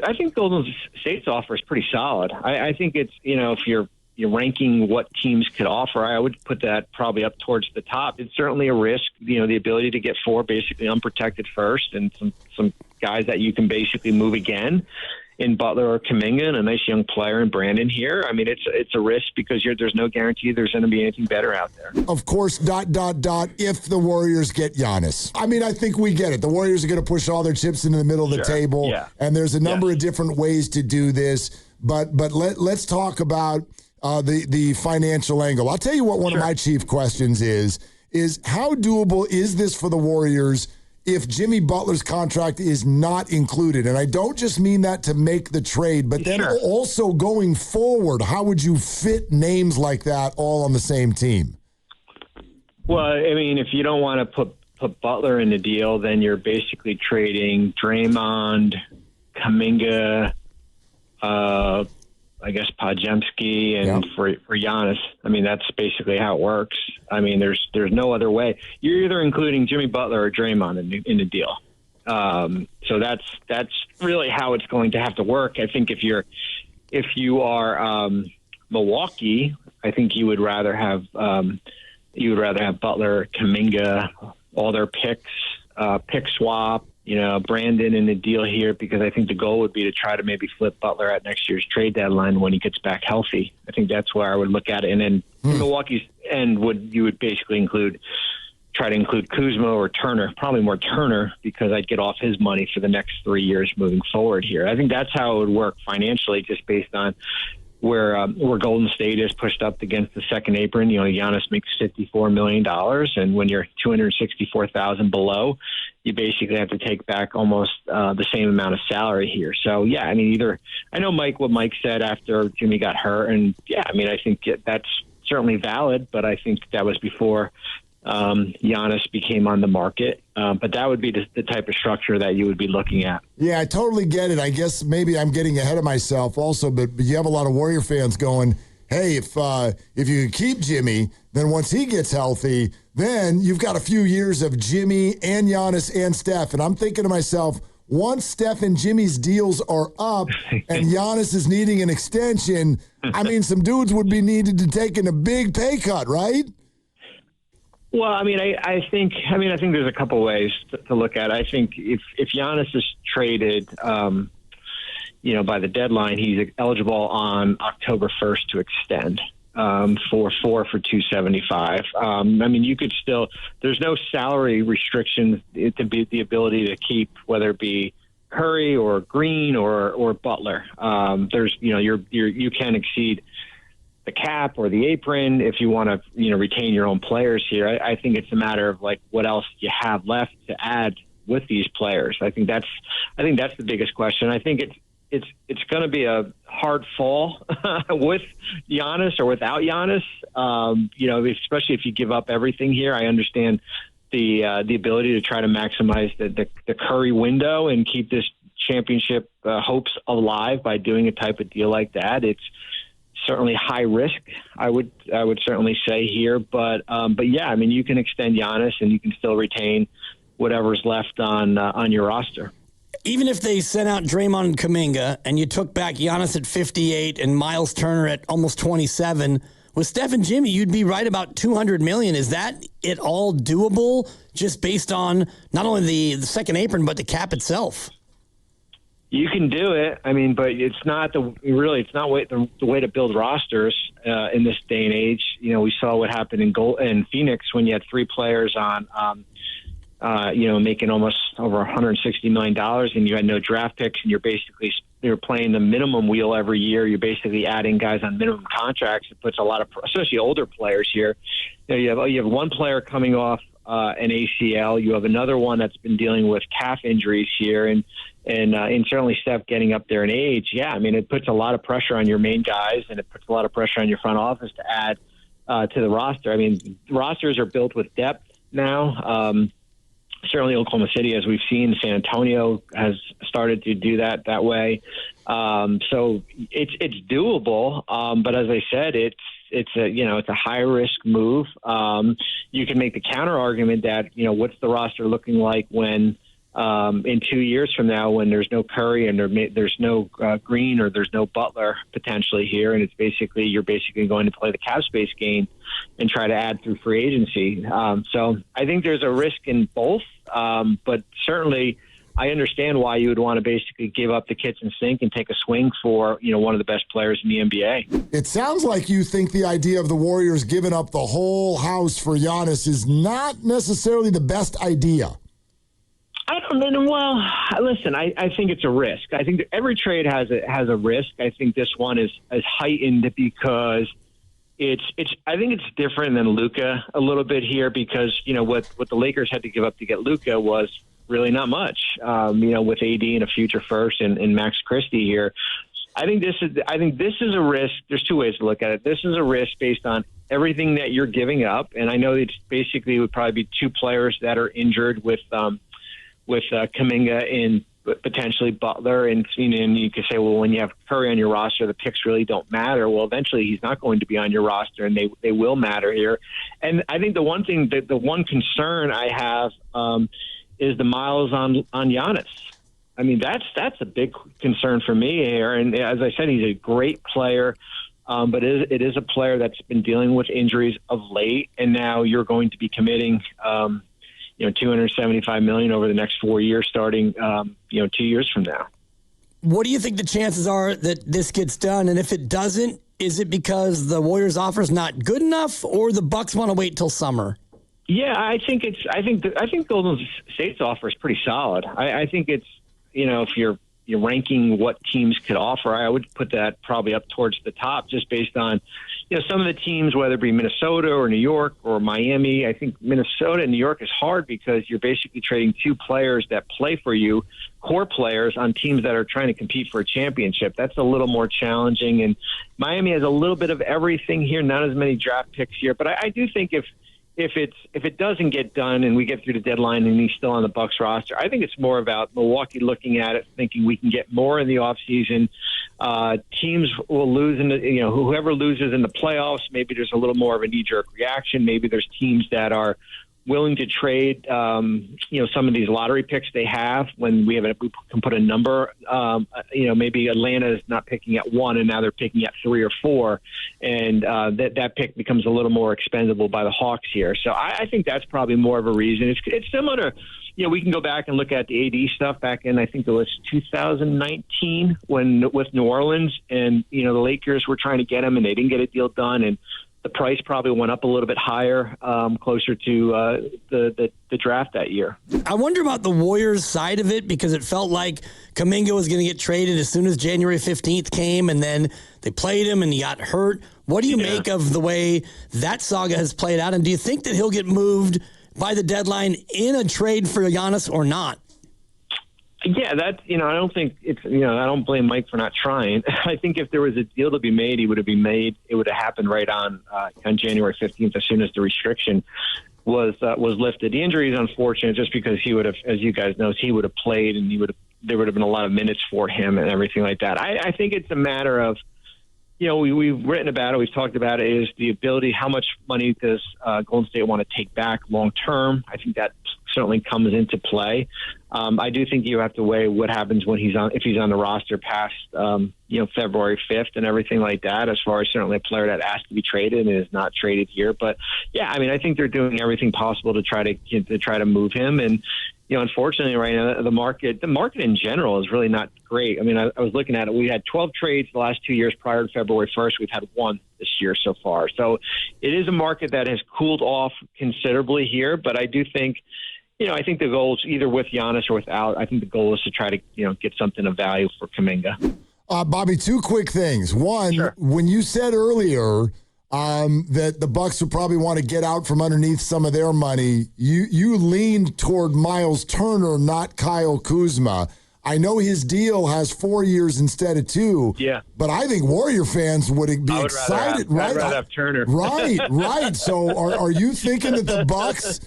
I think Golden State's offer is pretty solid. I think it's, if you're ranking what teams could offer, I would put that probably up towards the top. It's certainly a risk, the ability to get 4 basically unprotected first and some guys that you can basically move again in Butler or Kuminga, and a nice young player in Brandon here. I mean, it's a risk because there's no guarantee there's going to be anything better out there. Of course, ... if the Warriors get Giannis. I mean, I think we get it. The Warriors are going to push all their chips into the middle of the table, and there's a number of different ways to do this. But let's talk about the financial angle. I'll tell you what one of my chief questions is how doable is this for the Warriors if Jimmy Butler's contract is not included? And I don't just mean that to make the trade, but then also going forward, how would you fit names like that all on the same team? Well, I mean, if you don't want to put Butler in the deal, then you're basically trading Draymond, Kuminga, I guess Pajemski, and for Giannis. I mean, that's basically how it works. I mean, there's no other way. You're either including Jimmy Butler or Draymond in the deal. So that's really how it's going to have to work. I think if you are Milwaukee, I think you would rather have Butler, Kuminga, all their picks, pick swap. Brandon in the deal here, because I think the goal would be to try to maybe flip Butler at next year's trade deadline when he gets back healthy. I think that's where I would look at it. And then Milwaukee's end you would basically try to include Kuzma or Turner, probably more Turner, because I'd get off his money for the next 3 years moving forward here. I think that's how it would work financially, just based on where Golden State is pushed up against the second apron. Giannis makes $54 million, and when you're $264,000 below, you basically have to take back almost the same amount of salary here. So, I mean, I know what Mike said after Jimmy got hurt, and I mean, I think that's certainly valid, but I think that was before Giannis became on the market. But that would be the type of structure that you would be looking at. Yeah, I totally get it. I guess maybe I'm getting ahead of myself also, but you have a lot of Warrior fans going, hey, if you keep Jimmy, then once he gets healthy, then you've got a few years of Jimmy and Giannis and Steph. And I'm thinking to myself, once Steph and Jimmy's deals are up and Giannis is needing an extension, I mean, some dudes would be needed to taking a big pay cut, right? Well, I mean, I think there's a couple ways to look at it. I think if Giannis is traded, by the deadline, he's eligible on October 1st to extend for $275. I mean, you could still. There's no salary restrictions to be the ability to keep, whether it be Curry or Green or Butler. There's you can exceed the cap or the apron if you want to retain your own players here. I think it's a matter of what else you have left to add with these players. I think that's the biggest question. I think it's going to be a hard fall with Giannis or without Giannis. Especially if you give up everything here. I understand the ability to try to maximize the Curry window and keep this championship hopes alive by doing a type of deal like that. It's certainly high risk, I would certainly say here, but yeah, I mean, you can extend Giannis and you can still retain whatever's left on your roster. Even if they sent out Draymond and Kuminga and you took back Giannis at 58 and Myles Turner at almost 27, with Steph and Jimmy, you'd be right about $200 million. Is that at all doable, just based on not only the second apron but the cap itself? You can do it. I mean, but it's not the way to build rosters in this day and age. We saw what happened in Phoenix when you had 3 players on, making almost over $160 million, and you had no draft picks, and you're playing the minimum wheel every year. You're basically adding guys on minimum contracts. It puts a lot of, especially older players here. You have one player coming off an ACL. You have another one that's been dealing with calf injuries here, and certainly Steph getting up there in age. Yeah, I mean, it puts a lot of pressure on your main guys, and it puts a lot of pressure on your front office to add to the roster. I mean, rosters are built with depth now. Certainly Oklahoma City, as we've seen, San Antonio has started to do that way. So it's doable. But as I said, it's a high risk move. You can make the counter argument that, what's the roster looking like when in 2 years from now when there's no Curry and there's no Green or there's no Butler potentially here, and you're basically going to play the cap space game and try to add through free agency. So I think there's a risk in both, but certainly I understand why you would want to basically give up the kitchen sink and take a swing for, one of the best players in the NBA. It sounds like you think the idea of the Warriors giving up the whole house for Giannis is not necessarily the best idea. I don't know. Well, listen, I think it's a risk. I think that every trade has a risk. I think this one is heightened because I think it's different than Luka a little bit here because, what the Lakers had to give up to get Luka was really not much, with AD and a future first and Max Christie here. I think this is a risk. There's two ways to look at it. This is a risk based on everything that you're giving up. And I know it's basically would probably be two players that are injured with Kuminga and potentially Butler. And you could say, well, when you have Curry on your roster, the picks really don't matter. Well, eventually he's not going to be on your roster, and they will matter here. And I think the one concern I have is the miles on Giannis. I mean, that's a big concern for me here. And as I said, he's a great player, but it is a player that's been dealing with injuries of late, and now you're going to be committing $275 million over the next 4 years, starting 2 years from now. What do you think the chances are that this gets done? And if it doesn't, is it because the Warriors' offer is not good enough, or the Bucks want to wait till summer? Yeah, I think Golden State's offer is pretty solid. I think it's if you're ranking what teams could offer, I would put that probably up towards the top, just based on some of the teams, whether it be Minnesota or New York or Miami. I think Minnesota and New York is hard because you're basically trading two players that play for you, core players, on teams that are trying to compete for a championship. That's a little more challenging. And Miami has a little bit of everything here, not as many draft picks here. But I do think if it doesn't get done and we get through the deadline and he's still on the Bucks roster, I think it's more about Milwaukee looking at it, thinking we can get more in the offseason. Teams will lose whoever loses in the playoffs, maybe there's a little more of a knee-jerk reaction. Maybe there's teams that are willing to trade, some of these lottery picks they have when we can put a number. Maybe Atlanta is not picking at 1 and now they're picking at 3 or 4, and that pick becomes a little more expendable by the Hawks here. So I think that's probably more of a reason. It's similar to, we can go back and look at the AD stuff back in, I think it was 2019 with New Orleans, and the Lakers were trying to get him and they didn't get a deal done, and the price probably went up a little bit higher, closer to the draft that year. I wonder about the Warriors side of it, because it felt like Kuminga was going to get traded as soon as January 15th came, and then they played him and he got hurt. What do you make of the way that saga has played out, and do you think that he'll get moved by the deadline in a trade for Giannis or not? Yeah, I don't think it's, I don't blame Mike for not trying. I think if there was a deal to be made, it would have happened right on January 15th, as soon as the restriction was lifted. The injury is unfortunate just because he would have, as you guys know, he would have played and there would have been a lot of minutes for him and everything like that. I think it's a matter of, we've written about it, we've talked about it, is the ability, how much money does Golden State want to take back long term? I think that certainly comes into play. I do think you have to weigh what happens if he's on the roster past February 5th and everything like that, as far as certainly a player that has to be traded and is not traded here. But yeah, I think they're doing everything possible to try to move him. And unfortunately right now the market in general is really not great. I was looking at it. We had 12 trades the last 2 years prior to February 1st. We've had 1 this year so far. So it is a market that has cooled off considerably here, but I do think, I think the goal is either with Giannis or without. I think the goal is to try to, get something of value for Kuminga. Bobby, 2 quick things. One, sure. When you said earlier that the Bucks would probably want to get out from underneath some of their money, you leaned toward Myles Turner, not Kyle Kuzma. I know his deal has 4 years instead of 2. Yeah. But I think Warrior fans would be excited, right? I'd rather have Turner. Right. So are you thinking that the Bucks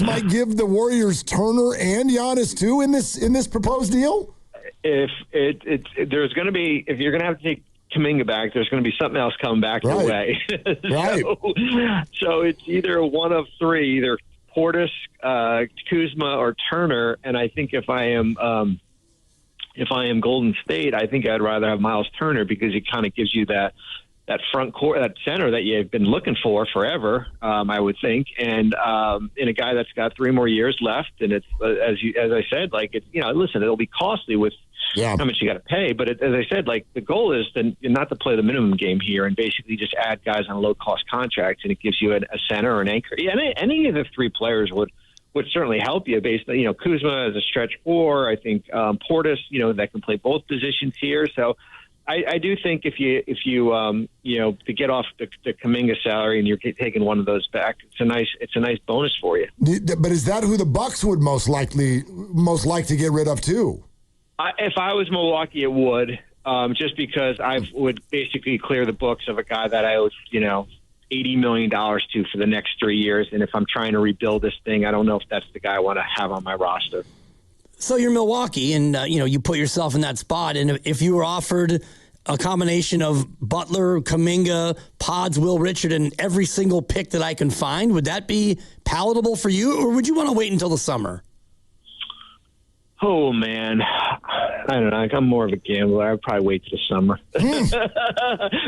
might give the Warriors Turner and Giannis too in this proposed deal? If there's going to be, if you're going to have to take Kuminga back, there's going to be something else coming back your way. Right. So it's either one of 3, either Portis, Kuzma, or Turner, and I think if I am Golden State, I think I'd rather have Myles Turner because he kind of gives you that front court, that center that you've been looking for forever, I would think, and in a guy that's got 3 more years left, and it's as I said, like it's listen, it'll be costly with how much you got to pay, but as I said, like the goal is not to play the minimum game here and basically just add guys on low cost contracts, and it gives you a center or an anchor. Yeah, any of the 3 players would certainly help you based on, Kuzma as a stretch 4. I think Portis, that can play both positions here. So I do think if you to get off the Kuminga salary and you're taking one of those back, it's a nice bonus for you. But is that who the Bucks would most like to get rid of too? If I was Milwaukee, it would, just because I would basically clear the books of a guy that I owe, $80 million to for the next 3 years. And if I'm trying to rebuild this thing, I don't know if that's the guy I want to have on my roster. So you're Milwaukee, and you put yourself in that spot. And if you were offered a combination of Butler, Kuminga, Pods, Will Richard, and every single pick that I can find, would that be palatable for you, or would you want to wait until the summer? Oh, man. I don't know. I'm more of a gambler. I'd probably wait till the summer.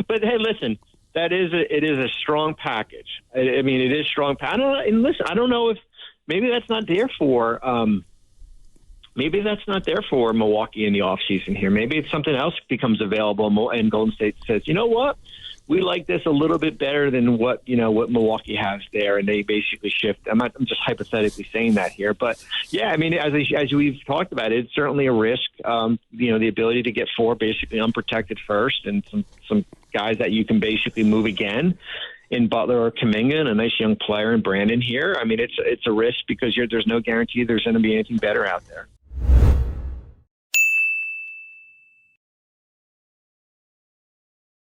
But, hey, listen, it is a strong package. I mean, it is strong. I don't know. And listen, I don't know if maybe that's not there for Milwaukee in the offseason here. Maybe it's something else becomes available and Golden State says, you know what? We like this a little bit better than what Milwaukee has there, and they basically shift. I'm just hypothetically saying that here, but yeah, I mean, as we've talked about, it's certainly a risk. The ability to get 4 basically unprotected first, and some guys that you can basically move again in Butler or Kuminga, and a nice young player in Brandon here. I mean, it's a risk because there's no guarantee there's going to be anything better out there.